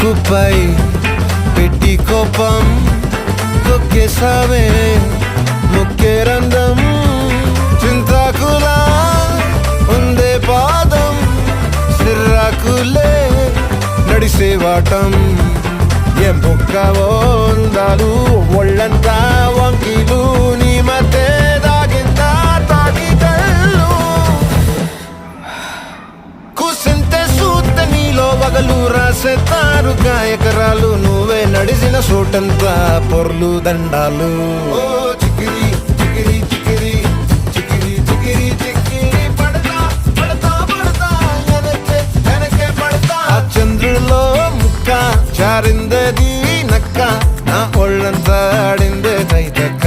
ముక్కుపై పెట్టి కోపం తొక్కేసావే ముక్కే రంధ్రం చింతాకులా ఉందే పాదం సిర్రాకులే నడిసేవాటం ఏం బొక్కవో అందాలు ఒళ్ళంతా వంకీలు నీ మధ్య దాగిందా తాగి కళ్ళు కూసింతే సూత నీలో వగలు రాసేతారుగా ఎకరాలు నువ్వే నడిసిన చోటంతా పొర్లు దండాలు ఓ చికిరి చికిరి చికిరి చికిరి చికిరి చికిరి పడతా పడతా పడతా వెనకే పడతా ఆ చంద్రులో ముక్క జారిందది నక్క నా ఒళ్ళంతా ఆడిందే కైతక్క